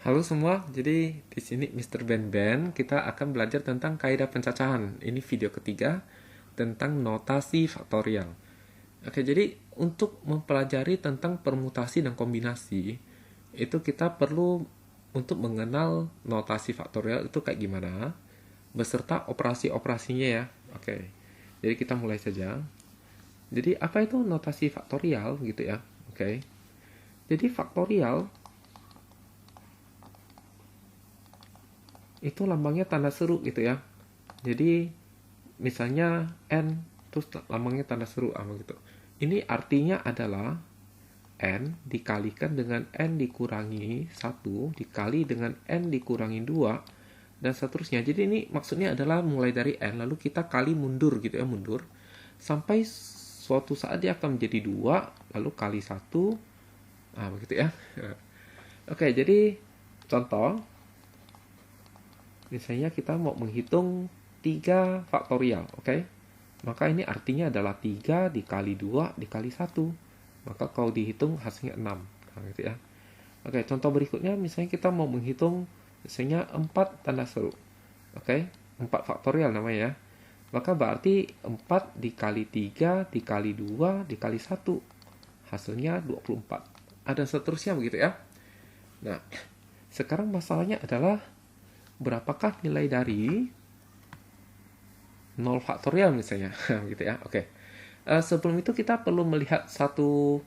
Halo semua, jadi di sini Mr. Ben Ben, kita akan belajar tentang kaidah pencacahan. Ini video ketiga tentang notasi faktorial. Oke, jadi untuk mempelajari tentang permutasi dan kombinasi, itu kita perlu untuk mengenal notasi faktorial itu kayak gimana, beserta operasi-operasinya ya. Oke, jadi kita mulai saja. Jadi apa itu notasi faktorial gitu ya? Oke, jadi faktorial itu lambangnya tanda seru gitu ya. Jadi misalnya n terus lambangnya tanda seru gitu. Ini artinya adalah n dikalikan dengan n dikurangi 1 dikali dengan n dikurangi 2 dan seterusnya. Jadi ini maksudnya adalah mulai dari n lalu kita kali mundur gitu ya, mundur sampai suatu saat dia akan menjadi 2 lalu kali 1 begitu ya. Oke, jadi contoh misalnya kita mau menghitung 3 faktorial, oke? Maka ini artinya adalah 3 dikali 2 dikali 1. Maka kalau dihitung hasilnya 6. Gitu ya. Oke, contoh berikutnya misalnya kita mau menghitung misalnya 4 tanda seru. Oke, 4 faktorial namanya ya. Maka berarti 4 dikali 3 dikali 2 dikali 1. Hasilnya 24. Ada seterusnya begitu ya. Nah, sekarang masalahnya adalah berapakah nilai dari 0 faktorial misalnya gitu ya. Oke. Sebelum itu kita perlu melihat satu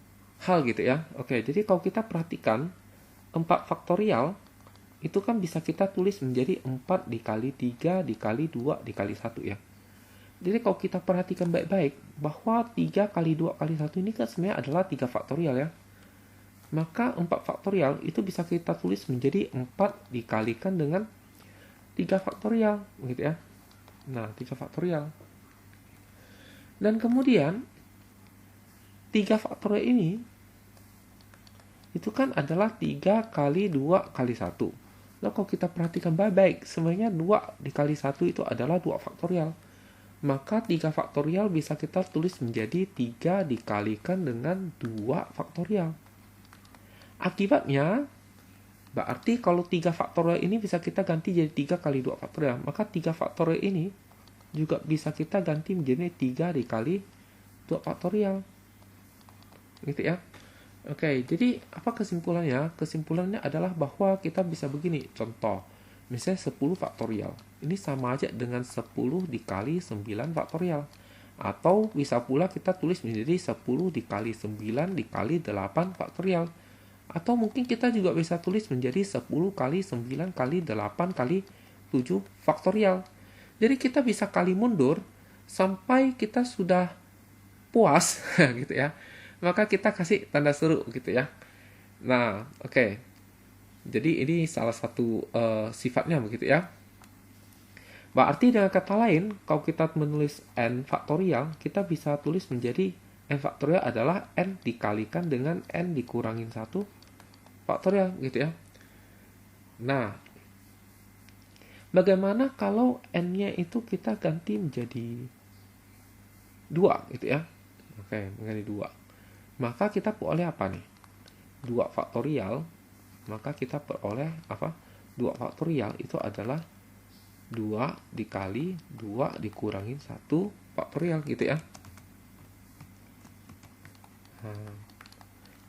hal gitu ya. Oke, jadi kalau kita perhatikan 4 faktorial itu kan bisa kita tulis menjadi 4 dikali 3 dikali 2 dikali 1 ya. Jadi kalau kita perhatikan baik-baik bahwa 3 kali 2 kali 1 ini kan sebenarnya adalah 3 faktorial ya. Maka 4 faktorial itu bisa kita tulis menjadi 4 dikalikan dengan 3 faktorial gitu ya. Nah, 3 faktorial. Dan kemudian 3 faktorial ini itu kan adalah 3 kali 2 kali 1. Nah, kalau kita perhatikan baik-baik, sebenarnya 2 dikali 1 itu adalah 2 faktorial. Maka 3 faktorial bisa kita tulis menjadi 3 dikalikan dengan 2 faktorial. Akibatnya berarti kalau 3 faktorial ini bisa kita ganti jadi 3 kali 2 faktorial. Maka 3 faktorial ini juga bisa kita ganti menjadi 3 dikali 2 faktorial. Gitu ya. Oke, jadi apa kesimpulannya? Kesimpulannya adalah bahwa kita bisa begini. Contoh, misalnya 10 faktorial. Ini sama aja dengan 10 dikali 9 faktorial. Atau bisa pula kita tulis menjadi 10 dikali 9 dikali 8 faktorial. Atau mungkin kita juga bisa tulis menjadi 10 kali 9 kali 8 kali 7 faktorial. Jadi kita bisa kali mundur sampai kita sudah puas gitu ya. Maka kita kasih tanda seru gitu ya. Nah, oke. Jadi ini salah satu sifatnya begitu ya. Berarti dengan kata lain, kalau kita menulis n faktorial, kita bisa tulis menjadi n faktorial adalah n dikalikan dengan n dikurangin 1 faktorial gitu ya. Nah, bagaimana kalau n-nya itu kita ganti menjadi 2 gitu ya. Oke, menjadi 2. Maka kita peroleh apa nih? 2 faktorial, maka kita peroleh apa? 2 faktorial itu adalah 2 dikali 2 dikurangin 1 faktorial gitu ya.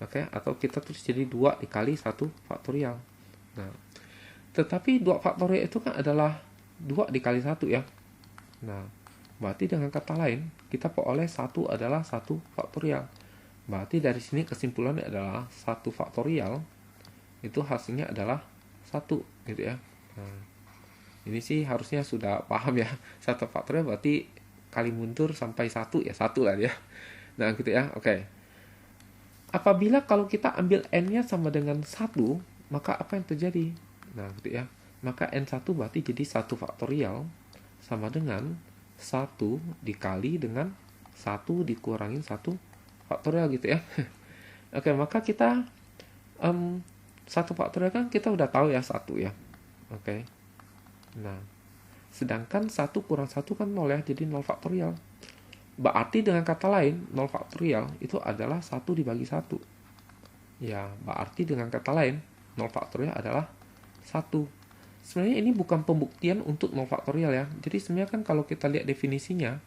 Oke, atau kita tulis jadi 2 dikali 1 faktorial. Nah, tetapi 2 faktorial itu kan adalah 2 dikali 1 ya. Nah, berarti dengan kata lain, kita peroleh 1 adalah 1 faktorial. Berarti dari sini kesimpulannya adalah 1 faktorial itu hasilnya adalah 1 gitu ya. Nah, ini sih harusnya sudah paham ya. 1 faktorial berarti kali mundur sampai 1 ya 1 lah ya. Nah, gitu ya. Oke. Apabila kalau kita ambil n-nya sama dengan 1, maka apa yang terjadi? Nah, gitu ya. Maka n1 berarti jadi 1 faktorial sama dengan 1 dikali dengan 1 dikurangin 1 faktorial gitu ya. Oke, maka kita 1 faktorial kan kita udah tahu ya 1 ya. Oke. Nah, sedangkan 1 kurang 1 kan 0 ya, jadi 0 faktorial. Berarti dengan kata lain, 0 faktorial itu adalah 1 dibagi 1. Ya, berarti dengan kata lain, 0 faktorial adalah 1. Sebenarnya ini bukan pembuktian untuk 0 faktorial ya. Jadi sebenarnya kan kalau kita lihat definisinya,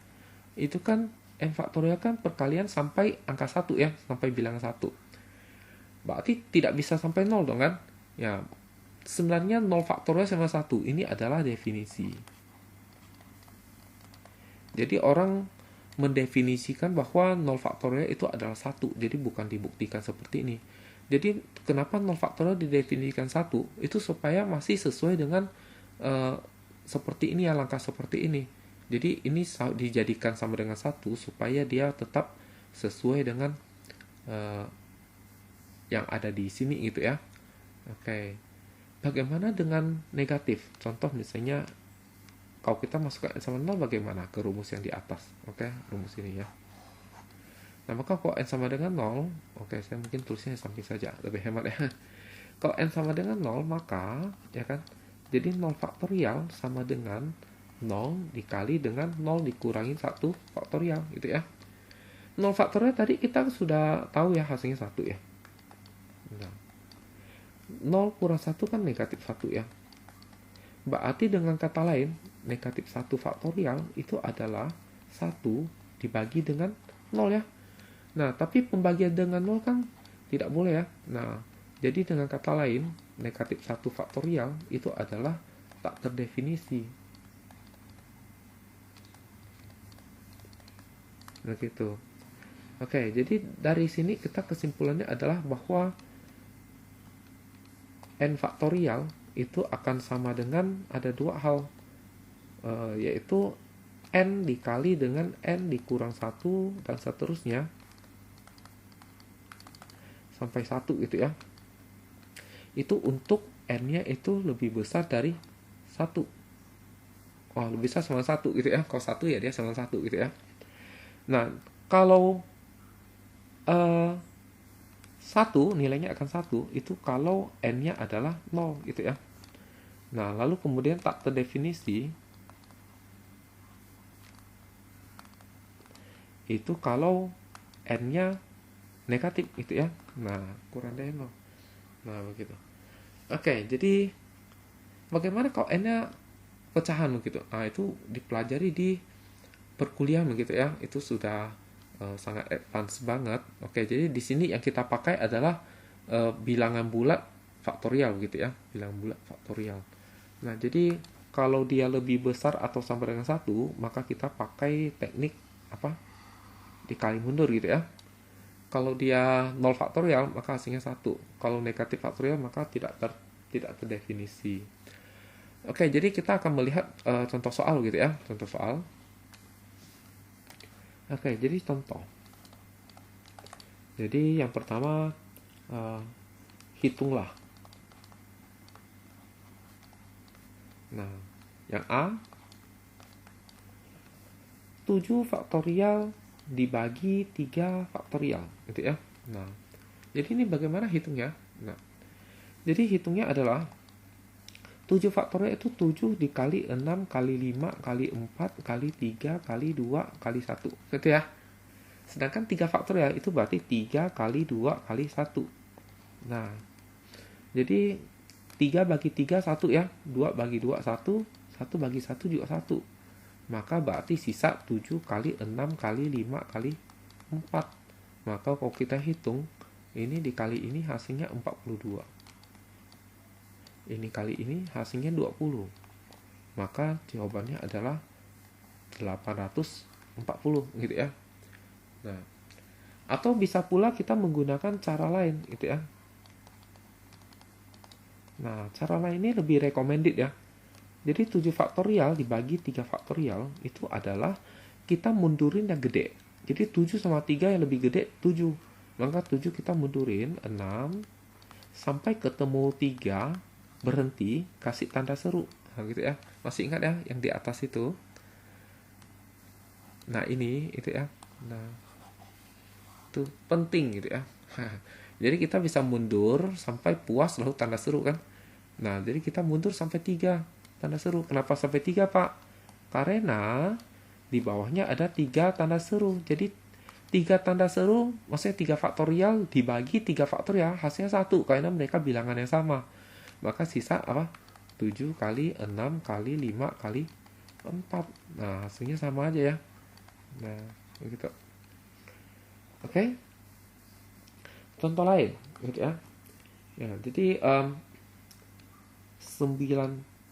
itu kan n faktorial kan perkalian sampai angka 1 ya, sampai bilangan 1. Berarti tidak bisa sampai 0 dong kan? Ya, sebenarnya 0 faktorial sama 1 ini adalah definisi. Jadi orang mendefinisikan bahwa 0 faktorial itu adalah 1, jadi bukan dibuktikan seperti ini. Jadi kenapa 0 faktorial didefinisikan 1? Itu supaya masih sesuai dengan seperti ini ya, langkah seperti ini. Jadi ini dijadikan sama dengan 1 supaya dia tetap sesuai dengan yang ada di sini gitu ya. Oke. Bagaimana dengan negatif? Contoh misalnya kalau kita masukkan n sama 0 bagaimana? Ke rumus yang di atas. Oke, rumus ini ya. Nah, maka kalau n sama dengan 0, oke, saya mungkin tulisnya samping saja, lebih hemat ya. Kalau n sama dengan 0, maka, ya kan, jadi 0 faktorial sama dengan 0 dikali dengan 0 dikurangi 1 faktorial, gitu ya. 0 faktorial tadi kita sudah tahu ya, hasilnya 1 ya. Nah, 0 kurang 1 kan negatif 1 ya. Berarti dengan kata lain, negatif 1 faktorial itu adalah 1 dibagi dengan 0 ya. Nah, tapi pembagian dengan 0 kan tidak boleh ya. Nah, jadi dengan kata lain, negatif 1 faktorial itu adalah tak terdefinisi. Begitu. Oke, jadi dari sini kita kesimpulannya adalah bahwa n faktorial itu akan sama dengan ada dua hal, yaitu n dikali dengan n dikurang 1 dan seterusnya sampai 1 gitu ya. Itu untuk n-nya itu lebih besar dari 1. Oh, lebih besar sama 1 gitu ya. Kalau 1 ya dia sama 1 gitu ya. Nah, kalau 1 nilainya akan 1 itu kalau n-nya adalah 0 gitu ya. Nah, lalu kemudian tak terdefinisi itu kalau n-nya negatif gitu ya. Nah, kurang dari 0. Nah, begitu. Oke, jadi bagaimana kalau n-nya pecahan begitu? Nah, itu dipelajari di perkuliahan begitu ya. Itu sudah sangat advance banget. Oke, jadi di sini yang kita pakai adalah bilangan bulat faktorial gitu ya. Bilangan bulat faktorial. Nah, jadi kalau dia lebih besar atau sama dengan 1, maka kita pakai teknik apa? Dikali mundur gitu ya. Kalau dia 0 faktorial, maka hasilnya 1. Kalau negatif faktorial, maka tidak terdefinisi. Oke, jadi kita akan melihat contoh soal gitu ya. Contoh soal. Oke, jadi contoh. Jadi yang pertama, hitunglah. Nah, yang A, 7 faktorial dibagi 3 faktorial, gitu ya. Nah, jadi ini bagaimana hitungnya? Nah, jadi hitungnya adalah 7 faktorial itu 7 dikali 6 kali 5 kali 4 kali 3 kali 2 kali 1, gitu ya. Sedangkan 3 faktorial itu berarti 3 kali 2 kali 1. Nah, jadi 3 bagi 3 1 ya, 2 bagi 2 1, 1 bagi 1 juga 1. Maka berarti sisa 7 kali 6 kali 5 kali 4. Maka kalau kita hitung, ini dikali ini hasilnya 42. Ini kali ini hasilnya 20. Maka jawabannya adalah 840 gitu ya. Nah, atau bisa pula kita menggunakan cara lain gitu ya. Nah, cara lain ini lebih recommended ya. Jadi 7 faktorial dibagi 3 faktorial itu adalah kita mundurin yang gede. Jadi 7 sama 3 yang lebih gede 7. Maka 7 kita mundurin 6 sampai ketemu 3, berhenti, kasih tanda seru. Nah, gitu ya. Masih ingat ya yang di atas itu? Nah, ini itu ya. Nah, itu penting gitu ya. Jadi kita bisa mundur sampai puas lalu tanda seru kan. Nah, jadi kita mundur sampai 3 tanda seru. Kenapa sampai 3, Pak? Karena di bawahnya ada 3 tanda seru. Jadi 3 tanda seru, maksudnya 3 faktorial dibagi 3 faktorial, hasilnya 1 karena mereka bilangan yang sama. Maka sisa apa? 7 kali 6 kali 5 kali 4. Nah, hasilnya sama aja ya. Nah, begitu. Oke. Contoh lain, gitu ya. Ya, jadi 9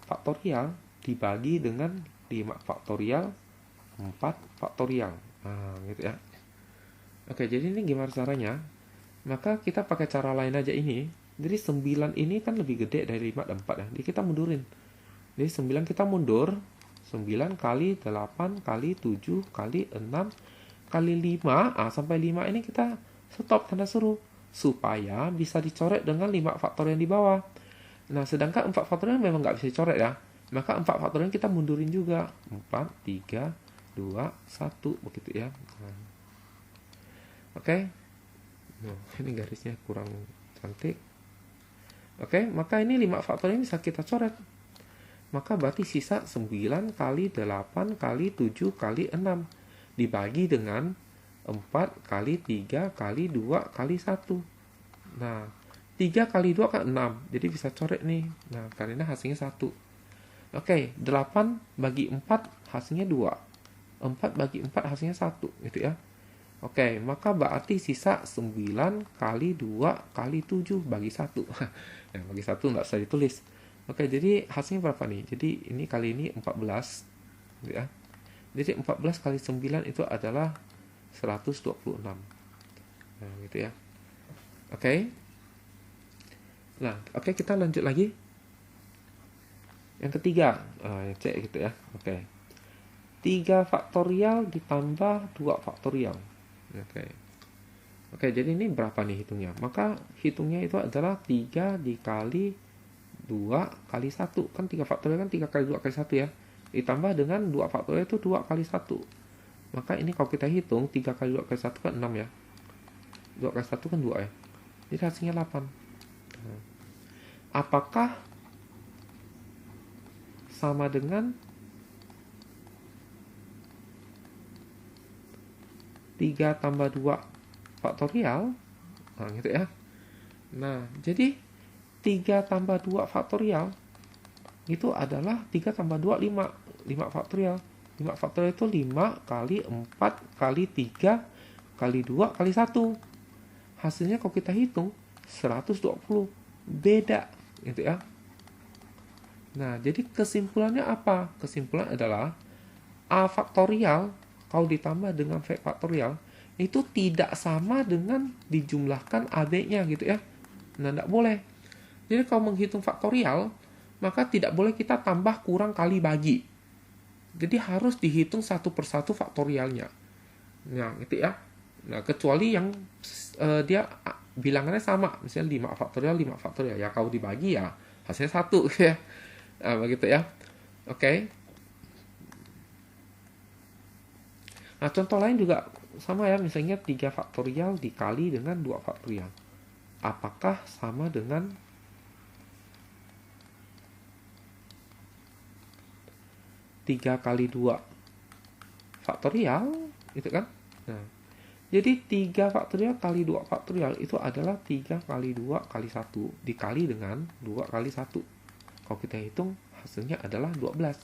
faktorial dibagi dengan 5 faktorial, 4 faktorial. Nah, gitu ya. Oke, jadi ini gimana caranya? Maka kita pakai cara lain aja ini. Jadi 9 ini kan lebih gede dari 5 dan 4 ya. Jadi kita mundurin. Jadi 9 kita mundur. 9 kali 8 kali 7 kali 6 kali 5. Sampai 5 ini kita stop tanda seru. Supaya bisa dicoret dengan 5 faktor yang di bawah. Nah, sedangkan 4 faktorial memang nggak bisa dicoret ya. Maka 4 faktorial kita mundurin juga. 4, 3, 2, 1. Begitu ya. Nah. Oke. Ini garisnya kurang cantik. Oke, maka ini 5 faktorial bisa kita coret. Maka berarti sisa 9 kali 8 kali 7 kali 6. Dibagi dengan 4 kali 3 kali 2 kali 1. Nah, 3 kali 2 kan 6. Jadi bisa coret nih. Nah, karena hasilnya 1. Oke, 8 bagi 4 hasilnya 2. 4 bagi 4 hasilnya 1. Gitu ya. Oke, maka berarti sisa 9 kali 2 kali 7 bagi 1. Ya, bagi 1 nggak usah ditulis. Oke, jadi hasilnya berapa nih? Jadi ini kali ini 14. Gitu ya. Jadi 14 kali 9 itu adalah 126. Nah, gitu ya. Oke. Nah, oke, kita lanjut lagi. Yang ketiga, cek gitu ya. Oke. 3 faktorial ditambah 2 faktorial. Oke, jadi ini berapa nih hitungnya? Maka hitungnya itu adalah 3 dikali 2 kali 1. Kan 3 faktorial kan 3 kali 2 kali 1 ya. Ditambah dengan 2 faktorial itu 2 kali 1. Maka ini kalau kita hitung 3 kali 2 kali 1 kan 6 ya. 2 kali 1 kan 2 ya. Jadi hasilnya 8. Apakah sama dengan 3 tambah 2 faktorial? Nah, gitu ya. Nah, jadi 3 tambah 2 faktorial itu adalah 3 tambah 2, 5. 5 faktorial. 5 faktorial itu 5 kali 4 kali 3 kali 2 kali 1. Hasilnya kalau kita hitung 120. Beda, gitu ya. Nah, jadi kesimpulannya apa? Kesimpulan adalah A faktorial kalau ditambah dengan V faktorial itu tidak sama dengan dijumlahkan AB-nya gitu ya. Nah, tidak boleh. Jadi kalau menghitung faktorial, maka tidak boleh kita tambah kurang kali bagi. Jadi harus dihitung satu persatu faktorialnya. Nah, gitu ya. Nah, kecuali yang dia bilangannya sama, misalnya 5 faktorial, 5 faktorial. Ya kalau dibagi ya hasilnya 1 ya. Nah, begitu ya. Oke. Nah, contoh lain juga sama ya, misalnya 3 faktorial dikali dengan 2 faktorial. Apakah sama dengan 3 kali 2 faktorial? Gitu kan? Nah, jadi 3 faktorial kali 2 faktorial itu adalah 3 kali 2 kali 1 dikali dengan 2 kali 1. Kalau kita hitung hasilnya adalah 12.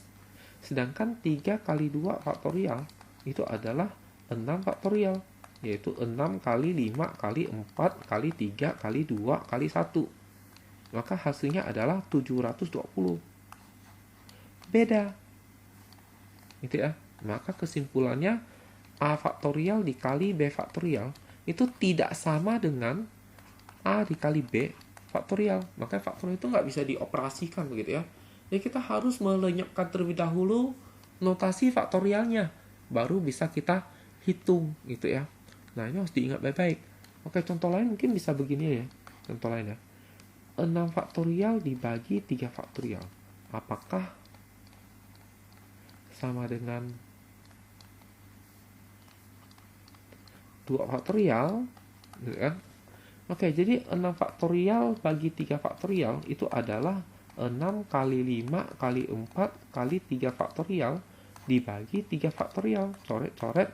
Sedangkan 3 kali 2 faktorial itu adalah 6 faktorial, yaitu 6 kali 5 kali 4 kali 3 kali 2 kali 1. Maka hasilnya adalah 720. Beda. Gitu ya. Maka kesimpulannya A faktorial dikali B faktorial itu tidak sama dengan A dikali B faktorial. Maka faktorial itu nggak bisa dioperasikan begitu ya. Jadi kita harus melenyapkan terlebih dahulu notasi faktorialnya, baru bisa kita hitung gitu ya. Nah, ini harus diingat baik-baik. Oke, contoh lain mungkin bisa begini ya. Contoh lain ya. 6 faktorial dibagi 3 faktorial. Apakah sama dengan 2 faktorial? Gitu kan? Oke, jadi 6 faktorial bagi 3 faktorial itu adalah 6 kali 5 kali 4 kali 3 faktorial dibagi 3 faktorial. Coret-coret,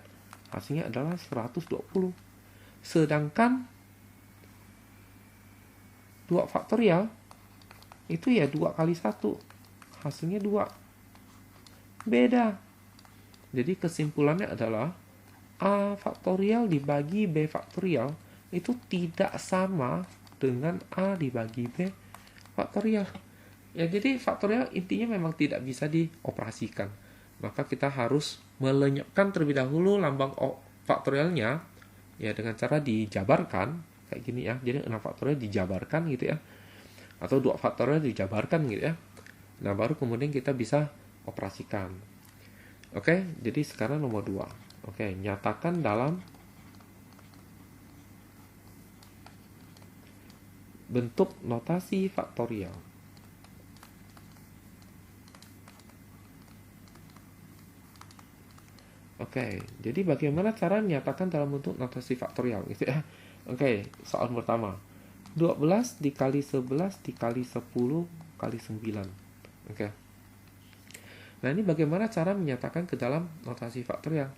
hasilnya adalah 120. Sedangkan 2 faktorial itu ya 2 kali 1. Hasilnya 2. Beda. Jadi kesimpulannya adalah A faktorial dibagi B faktorial itu tidak sama dengan A dibagi B faktorial. Ya, jadi faktorial intinya memang tidak bisa dioperasikan. Maka kita harus melenyapkan terlebih dahulu lambang faktorialnya ya dengan cara dijabarkan kayak gini ya. Jadi 6 faktorial dijabarkan gitu ya. Atau 2 faktorial dijabarkan gitu ya. Nah, baru kemudian kita bisa operasikan. Oke, jadi sekarang nomor 2. Oke, nyatakan dalam bentuk notasi faktorial. Oke, jadi bagaimana cara menyatakan dalam bentuk notasi faktorial gitu ya. Oke, soal pertama. 12 dikali 11 dikali 10 kali 9. Oke. Nah, ini bagaimana cara menyatakan ke dalam notasi faktorial?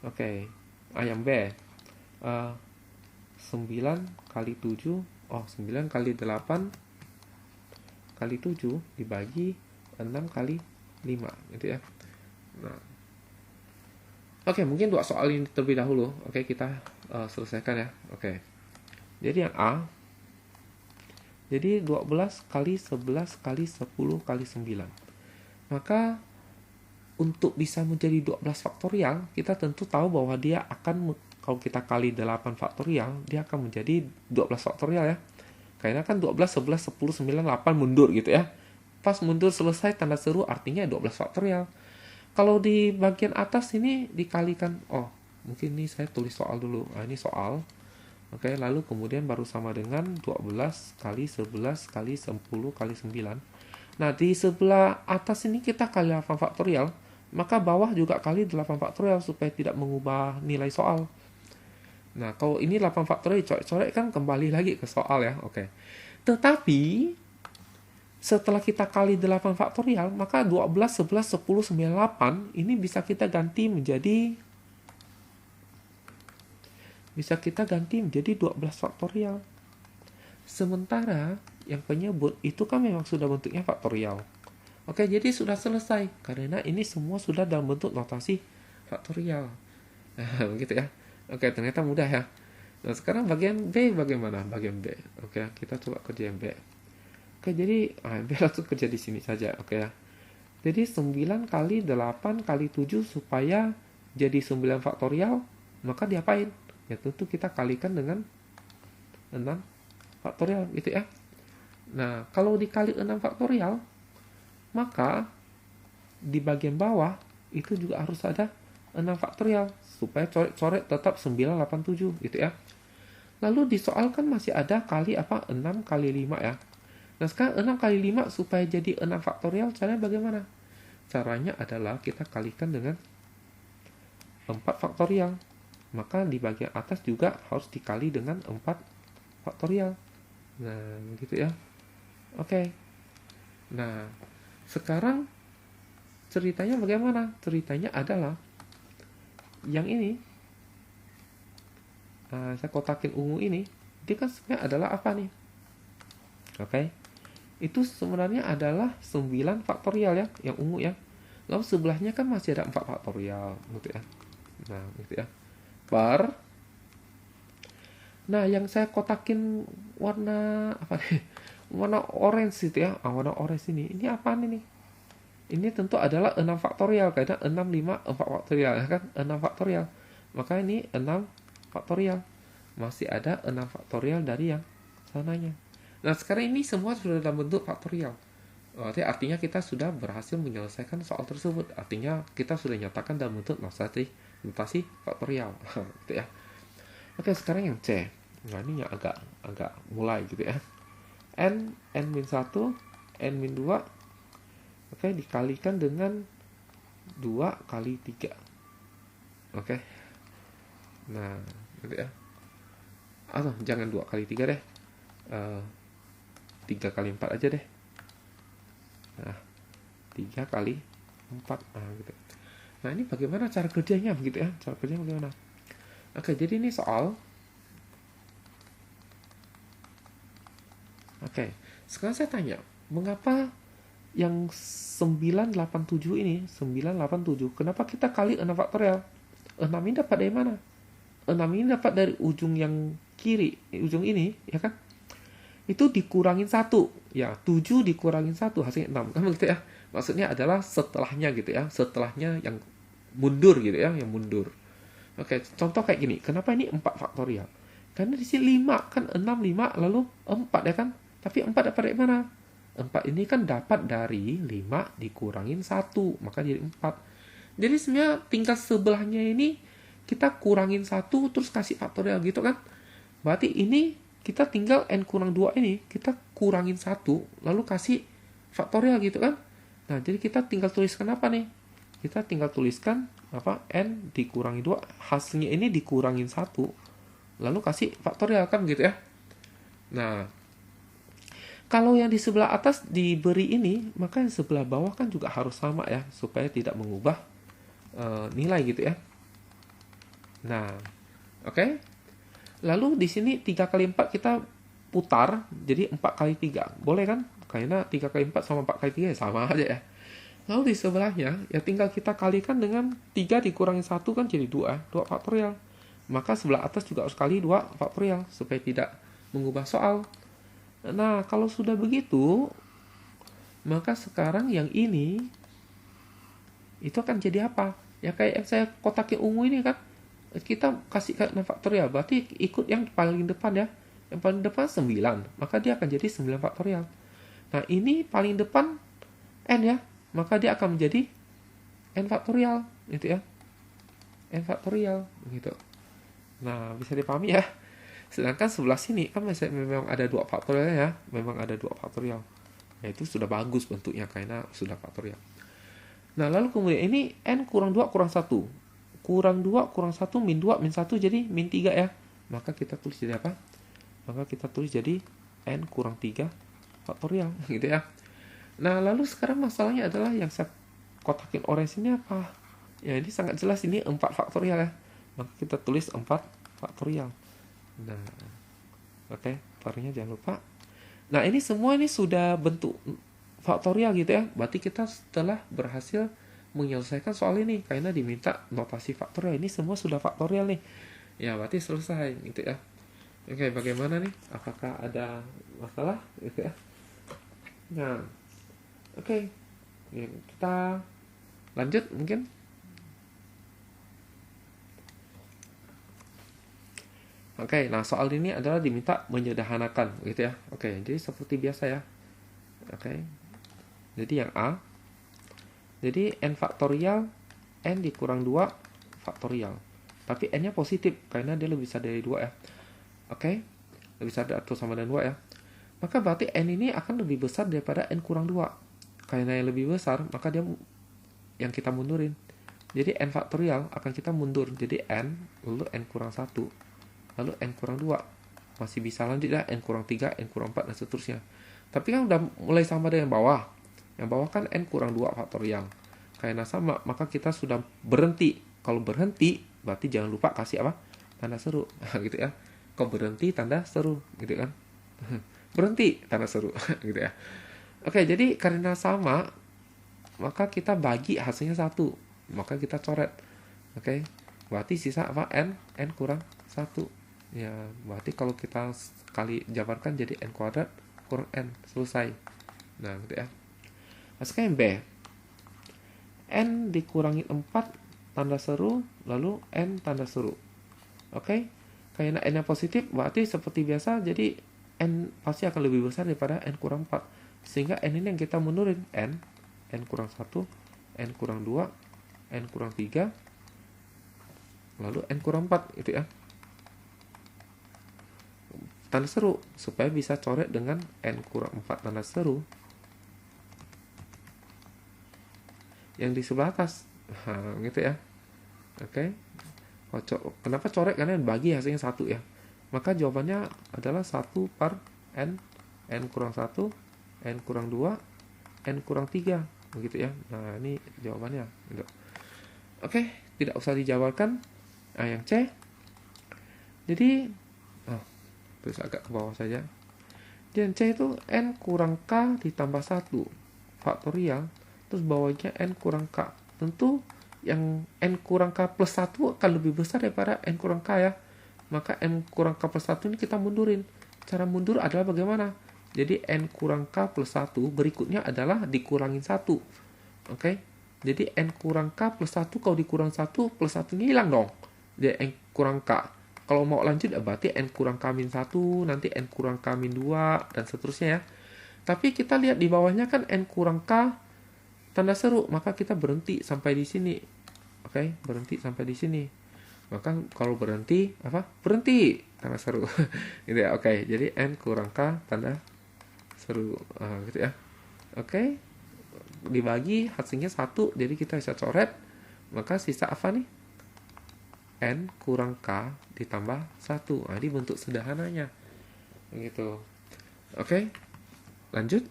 Oke, A yang B. 9 kali 7, 9 kali 8 kali 7 dibagi 6 kali 5, gitu ya. Nah, oke, mungkin 2 soal ini terlebih dahulu. Oke, kita selesaikan ya. Oke. Jadi yang A, jadi 12 kali 11 kali 10 kali 9. Maka untuk bisa menjadi 12 faktorial, kita tentu tahu bahwa dia akan, kalau kita kali 8 faktorial, dia akan menjadi 12 faktorial ya. Karena kan 12, 11, 10, 9, 8 mundur gitu ya. Pas mundur selesai tanda seru artinya 12 faktorial. Kalau di bagian atas ini dikalikan, mungkin ini saya tulis soal dulu. Nah, ini soal. Oke, lalu kemudian baru sama dengan 12 kali 11 kali 10 kali 9. Nah, di sebelah atas ini kita kali 8 faktorial. Maka bawah juga kali 8 faktorial supaya tidak mengubah nilai soal. Nah, kalau ini 8 faktorial coret-coret kan kembali lagi ke soal ya. Oke. Tetapi setelah kita kali 8 faktorial, maka 12, 11, 10, 9, 8 ini bisa kita ganti menjadi 12 faktorial. Sementara yang penyebut itu kan memang sudah bentuknya faktorial. Oke, jadi sudah selesai karena ini semua sudah dalam bentuk notasi faktorial. Nah, begitu ya. Oke, ternyata mudah ya. Nah, sekarang bagian B bagaimana? Bagian B. Oke, kita coba kerjain B. Oke, jadi B langsung kerja di sini saja. Oke ya. Jadi 9 kali 8 kali 7 supaya jadi 9 faktorial, maka diapain? Ya tentu kita kalikan dengan 6 faktorial gitu ya. Nah, kalau dikali 6 faktorial, maka di bagian bawah itu juga harus ada 6 faktorial supaya coret-coret tetap 987 gitu ya. Lalu di soal kan masih ada kali 6 kali 5 ya. Nah, sekarang 6 kali 5 supaya jadi 6 faktorial caranya bagaimana? Caranya adalah kita kalikan dengan 4 faktorial. Maka di bagian atas juga harus dikali dengan 4 faktorial. Nah, gitu ya. Oke. Nah, sekarang ceritanya bagaimana? Ceritanya adalah yang ini, saya kotakin ungu ini, dia kan sebenarnya adalah apa nih? Oke. Itu sebenarnya adalah 9 faktorial ya, yang ungu ya. Lalu sebelahnya kan masih ada 4 faktorial gitu ya. Nah, gitu ya. Nah, yang saya kotakin warna apa nih? Warna orange itu ya. Warna orange ini apa nih? Ini tentu adalah 6 faktorial karena 6, 5, 4 faktorial ya kan? 6 faktorial. Maka ini 6 faktorial. Masih ada 6 faktorial dari yang sananya. Nah, sekarang ini semua sudah dalam bentuk faktorial. Artinya kita sudah berhasil menyelesaikan soal tersebut. Artinya kita sudah nyatakan dalam bentuk notasi faktorial. Gitu ya. Oke, sekarang yang C. Nah, ini yang agak mulai gitu ya. N-1, N-2. Oke, dikalikan dengan 2 kali 3. Oke. Nah, gitu ya. Jangan 2 kali 3 deh. 3 kali 4 aja deh. Nah, 3 kali 4. Nah, gitu. Nah, ini bagaimana cara kerjanya begitu ya? Cara kerjanya bagaimana? Oke, jadi ini soal. Oke, sekarang saya tanya. Mengapa yang 987 ini, 987, kenapa kita kali 6 faktorial? 6 ini dapat dari mana? 6 ini dapat dari ujung yang kiri, ujung ini, ya kan? Itu dikurangin 1. Ya, 7 dikurangin 1, hasilnya 6. Kan begitu ya? Maksudnya adalah setelahnya gitu ya. Setelahnya yang mundur gitu ya, yang mundur. Oke, contoh kayak gini. Kenapa ini 4 faktorial? Karena di sini 5, kan 6, 5, lalu 4 ya kan? Tapi 4 dapat dari mana? 4 ini kan dapat dari 5 dikurangin 1, maka jadi 4. Jadi sebenarnya tingkat sebelahnya ini kita kurangin 1 terus kasih faktorial gitu kan. Berarti ini kita tinggal n kurang 2 ini kita kurangin 1 lalu kasih faktorial gitu kan. Nah, jadi kita tinggal tuliskan apa nih? Kita tinggal tuliskan apa? N dikurangi 2, hasilnya ini dikurangin 1 lalu kasih faktorial kan gitu ya. Nah, kalau yang di sebelah atas diberi ini, maka yang sebelah bawah kan juga harus sama ya, supaya tidak mengubah nilai gitu ya. Nah, oke. Lalu di sini 3 kali 4 kita putar, jadi 4 kali 3. Boleh kan? Karena 3 kali 4 sama 4 kali 3 ya sama aja ya. Lalu di sebelahnya, ya tinggal kita kalikan dengan 3 dikurangi 1 kan jadi 2 faktorial. Maka sebelah atas juga harus kali 2 faktorial, supaya tidak mengubah soal. Nah, kalau sudah begitu, maka sekarang yang ini, itu akan jadi apa? Ya kayak yang saya kotakin ungu ini kan, kita kasih ke 6 faktorial, berarti ikut yang paling depan ya. Yang paling depan 9, maka dia akan jadi 9 faktorial. Nah, ini paling depan n ya, maka dia akan menjadi n faktorial, gitu ya. N faktorial, gitu. Nah, bisa dipahami ya. Sedangkan sebelah sini kan memang ada 2 faktorial ya, memang ada 2 faktorial. Nah, itu sudah bagus bentuknya karena sudah faktorial. Nah, lalu kemudian ini n kurang 2 kurang 1. Kurang 2 kurang 1 min 2 min 1 jadi min 3 ya. Maka kita tulis jadi apa? Maka kita tulis jadi n kurang 3 faktorial gitu ya. Nah, lalu sekarang masalahnya adalah yang saya kotakin orange ini apa? Ya, ini sangat jelas ini 4 faktorial ya. Maka kita tulis 4 faktorial. Nah, oke, faktornya jangan lupa. Nah, ini semua ini sudah bentuk faktorial gitu ya. Berarti kita setelah berhasil menyelesaikan soal ini karena diminta notasi faktorial. Ini semua sudah faktorial nih. Ya, berarti selesai gitu ya. Oke, bagaimana nih? Apakah ada masalah gitu ya? Nah, oke. Ya, kita lanjut mungkin. Oke, nah soal ini adalah diminta menyederhanakan gitu ya. Oke, jadi seperti biasa ya. Oke. Jadi yang A. Jadi n faktorial n dikurang 2 faktorial. Tapi n-nya positif karena dia lebih besar dari 2 ya. Oke. Lebih besar atau sama dengan 2 ya. Maka berarti n ini akan lebih besar daripada n kurang 2. Karena yang lebih besar, maka dia yang kita mundurin. Jadi n faktorial akan kita mundur. Jadi n lalu n kurang 1. Lalu n kurang 2. Masih bisa lanjut ya, n kurang 3, n kurang 4, dan seterusnya. Tapi kan udah mulai sama dengan bawah. Yang bawah kan n kurang 2 faktorial. Karena sama, maka kita sudah berhenti. Kalau berhenti, berarti jangan lupa kasih apa? Tanda seru. Gitu ya. Kalau berhenti, tanda seru. Gitu kan. Berhenti, tanda seru. Gitu ya. Oke, jadi karena sama, maka kita bagi hasilnya 1. Maka kita coret. Oke. Berarti sisa apa? N kurang 1. Ya, berarti kalau kita kali jabarkan jadi n kuadrat kurang n, selesai. Nah, gitu ya. Nah, sekarang B. N dikurangi 4 tanda seru, lalu n tanda seru. Oke? Karena n yang positif, berarti seperti biasa, jadi n pasti akan lebih besar daripada n kurang 4. Sehingga n ini yang kita mundurin. N kurang 1, n kurang 2, n kurang 3, lalu n kurang 4, gitu ya. Tanda seru, supaya bisa coret dengan n kurang 4 tanda seru yang di sebelah atas. Nah, gitu ya. Oke. Kenapa coret? Karena bagi hasilnya 1 ya. Maka jawabannya adalah 1 per n kurang 1, n kurang 2, n kurang 3. Begitu ya. Nah, ini jawabannya. Gitu. Oke, tidak usah dijabarkan. Nah, yang C. Jadi terus agak ke bawah saja. Dan C itu N kurang K ditambah 1 faktorial, terus bawahnya N kurang K. Tentu yang N kurang K plus 1 akan lebih besar daripada N kurang K ya. Maka N kurang K plus 1 ini kita mundurin. Cara mundur adalah bagaimana? Jadi N kurang K plus 1 berikutnya adalah dikurangin 1. Oke? Jadi N kurang K plus 1 kalau dikurang 1 plus 1 nya hilang dong. Jadi N kurang K. Kalau mau lanjut berarti N kurang K min 1, nanti N kurang K min 2, dan seterusnya ya. Tapi kita lihat di bawahnya kan N kurang K tanda seru, maka kita berhenti sampai di sini. Oke, berhenti sampai di sini. Maka kalau berhenti, apa? Berhenti, tanda seru. Gitu ya, oke. Jadi N kurang K tanda seru. Gitu ya. Oke, dibagi hasilnya 1, jadi kita bisa coret. Maka sisa apa nih? N kurang K ditambah 1. Nah, ini bentuk sederhananya. Gitu. Oke. Lanjut.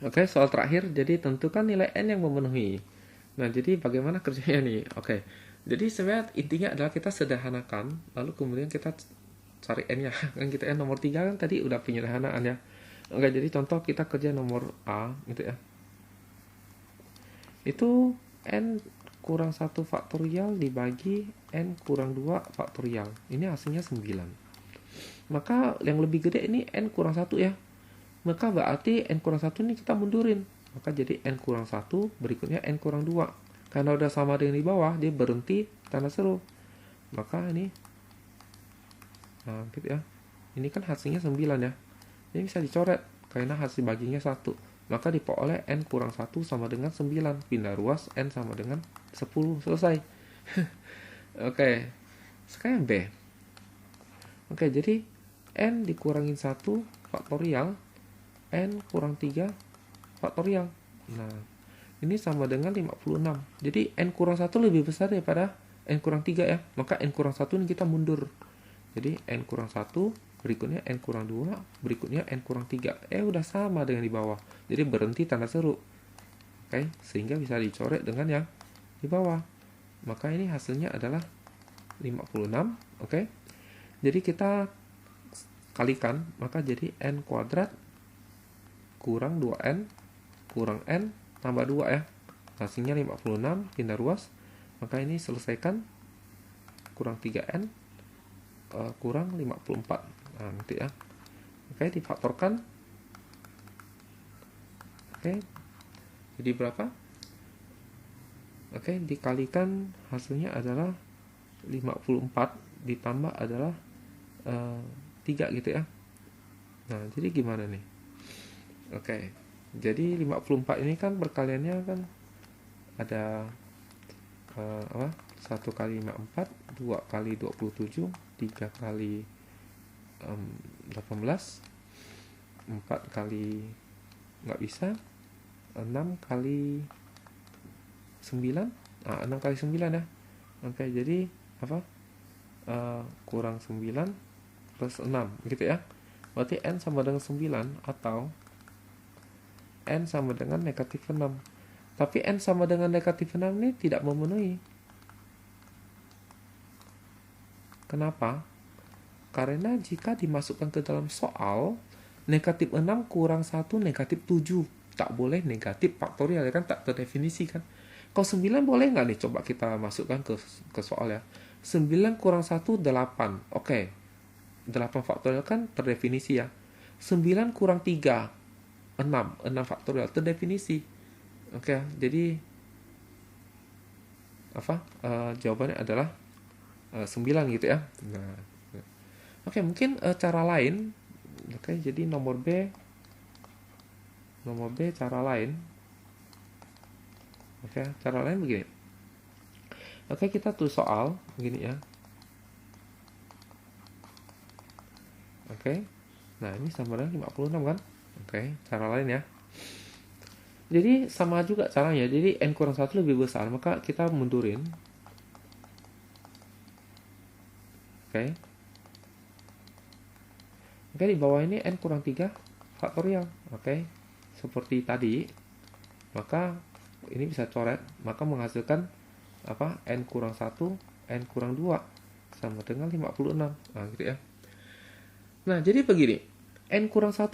Oke, soal terakhir. Jadi tentukan nilai N yang memenuhi. Nah, jadi bagaimana kerjanya nih? Oke. Jadi sebenarnya intinya adalah kita sederhanakan, lalu kemudian kita cari N-nya. Kan kita nomor 3 kan tadi udah penyederhanaan ya. Oke, jadi contoh kita kerja nomor A gitu ya. Itu N kurang 1 faktorial dibagi N kurang 2 faktorial. Ini hasilnya 9. Maka yang lebih gede ini N kurang 1 ya. Maka berarti N kurang 1 ini kita mundurin. Maka jadi N kurang 1 berikutnya N kurang 2. Karena udah sama dengan di bawah, dia berhenti tanda seru. Maka ini, nah gitu ya. Ini kan hasilnya 9 ya. Ini bisa dicoret karena hasil baginya 1. Maka diperoleh N kurang 1 sama dengan 9. Pindah ruas N sama dengan 10. Selesai. Oke. Sekarang B. Oke, jadi N dikurangin 1 faktorial N kurang 3 faktorial. Nah, ini sama dengan 56. Jadi N kurang 1 lebih besar daripada N kurang 3 ya. Maka N kurang 1 ini kita mundur. Jadi N kurang 1, berikutnya N kurang 2, berikutnya N kurang 3. Udah sama dengan di bawah. Jadi berhenti tanda seru. Oke, sehingga bisa dicoret dengan yang di bawah. Maka ini hasilnya adalah 56. Oke. Jadi kita kalikan, maka jadi N kuadrat kurang 2N kurang N tambah 2 ya. Hasilnya 56, pindah ruas. Maka ini selesaikan kurang 3N kurang 54. Nah, nanti ya. Oke, difaktorkan. Oke. Jadi berapa? Oke, dikalikan hasilnya adalah 54 ditambah adalah 3 gitu ya. Nah, jadi gimana nih? Oke. Jadi 54 ini kan perkaliannya kan ada 1 kali 54, 2 kali 27, 3 kali 18, 4 kali nggak bisa, 6 kali 9, 6 kali 9 ya. Oke, jadi apa? Kurang 9 plus 6 gitu ya. Berarti N sama dengan 9 atau N sama dengan negatif 6. Tapi N sama dengan negatif 6 ini tidak memenuhi. Kenapa? Karena jika dimasukkan ke dalam soal, negatif 6 kurang 1 negatif 7. Tak boleh negatif faktorial, ya kan? Tak terdefinisi kan? Kalau 9 boleh nggak nih? Coba kita masukkan ke soal ya. 9 kurang 1, 8. Oke. 8 faktorial kan terdefinisi ya. 9 kurang 3, 6 faktorial terdefinisi. Oke, jadi apa? Jawabannya adalah 9 gitu ya. Nah, oke, mungkin cara lain. Oke, jadi nomor B cara lain. Oke, cara lain begini. Oke, kita tulis soal begini ya. Oke. Nah, ini sama dengan 56 kan? Oke, cara lain ya. Jadi sama juga caranya. Jadi N kurang 1 lebih besar, maka kita mundurin. Oke. Oke, di bawah ini N kurang 3 faktorial. Oke. Seperti tadi. Maka ini bisa coret, maka menghasilkan apa? N kurang 1, N kurang 2 sama dengan 56. Nah, gitu ya. Nah, jadi begini. N kurang 1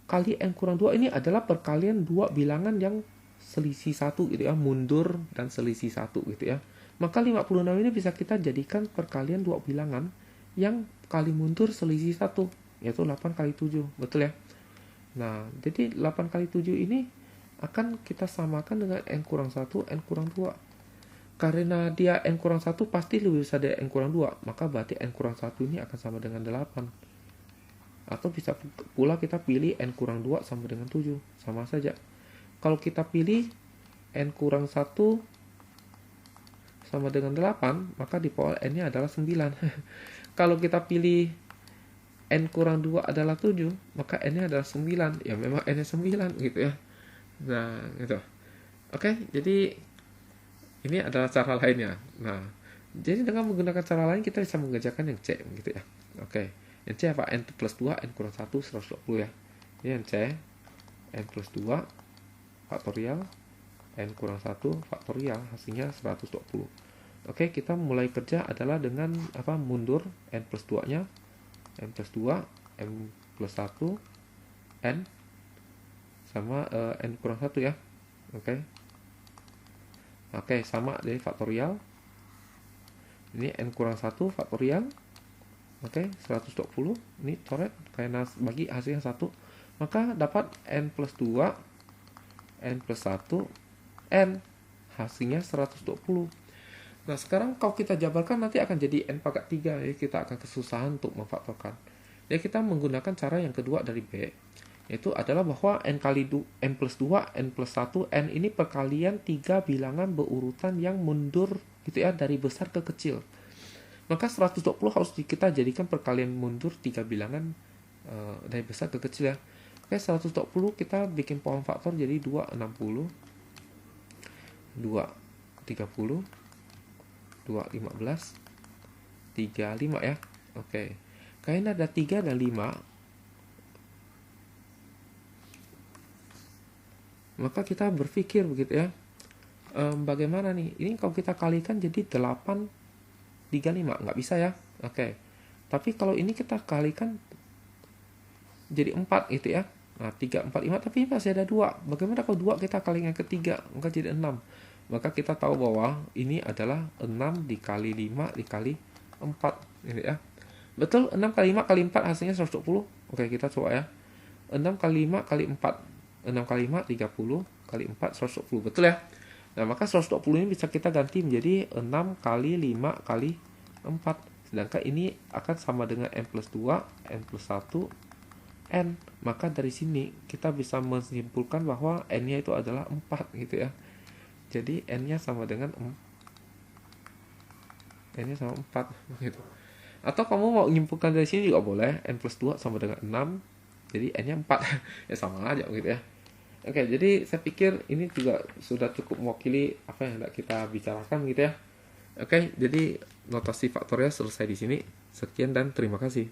kali N kurang 2 ini adalah perkalian dua bilangan yang selisih 1 gitu ya, mundur dan selisih 1 gitu ya. Maka 56 ini bisa kita jadikan perkalian dua bilangan yang kali mundur selisih 1, yaitu 8 kali 7. Betul ya? Nah, jadi 8 kali 7 ini akan kita samakan dengan N kurang 1, N kurang 2. Karena dia N kurang 1 pasti lebih besar dari N kurang 2, maka berarti N kurang 1 ini akan sama dengan 8. Atau bisa pula kita pilih N kurang 2 sama dengan 7. Sama saja. Kalau kita pilih N kurang 1 sama dengan 8, maka di bawah N-nya adalah 9. Kalau kita pilih N kurang 2 adalah 7, maka N-nya adalah 9. Ya memang N-nya 9 gitu ya. Nah, gitu. Oke, jadi ini adalah cara lainnya. Nah, jadi dengan menggunakan cara lain kita bisa mengerjakan yang C gitu ya. Oke. Yang C apa? N plus 2, N kurang 1, 120 ya. Ini yang C, N plus 2 faktorial, N kurang 1 faktorial, hasilnya 120. Oke, kita mulai kerja adalah dengan apa? Mundur N plus 2 nya, N plus 2, N plus 1, N sama N kurang 1 ya. Oke. Oke, sama dari faktorial. Ini N kurang 1 faktorial. Oke, 120. Ini coret karena bagi hasilnya 1. Maka dapat N plus 2, N plus 1, N. Hasilnya 120. Nah, sekarang kalau kita jabarkan nanti akan jadi N pangkat 3. Jadi kita akan kesusahan untuk memfaktorkan. Jadi kita menggunakan cara yang kedua dari B. Yaitu adalah bahwa N kali N plus 2, N plus 1, N ini perkalian 3 bilangan berurutan yang mundur gitu ya, dari besar ke kecil. Maka 120 harus kita jadikan perkalian mundur 3 bilangan dari besar ke kecil ya. Oke, 120 kita bikin pohon faktor jadi 2, 60, 2, 30, 2, 15, 3, 5 ya. Oke, karena ada 3 dan 5, maka kita berpikir begitu ya, bagaimana nih, ini kalau kita kalikan jadi 8, 3, 5, nggak bisa ya. Oke, tapi kalau ini kita kalikan jadi 4 gitu ya. Nah, 3, 4, 5, tapi masih ada 2. Bagaimana kalau 2 kita kalikan ke 3, maka jadi 6. Maka kita tahu bahwa ini adalah 6 dikali 5 dikali 4 gitu ya. Betul, 6 kali 5 kali 4 hasilnya 120. Oke, kita coba ya. 6 kali 5 kali 4. 6 kali 5, 30, kali 4, 120. Betul ya? Nah, maka 120 ini bisa kita ganti menjadi 6 kali 5 kali 4. Sedangkan ini akan sama dengan N plus 2, N plus 1, N. Maka dari sini kita bisa menyimpulkan bahwa N-nya itu adalah 4 gitu ya. Jadi N-nya sama dengan N-nya sama 4 gitu. Atau kamu mau menyimpulkan dari sini juga boleh. N plus 2 sama dengan 6. Jadi N-nya 4. Ya sama aja gitu ya. Oke, jadi saya pikir ini juga sudah cukup mewakili apa yang hendak kita bicarakan gitu ya. Oke, jadi notasi faktorial selesai di sini. Sekian dan terima kasih.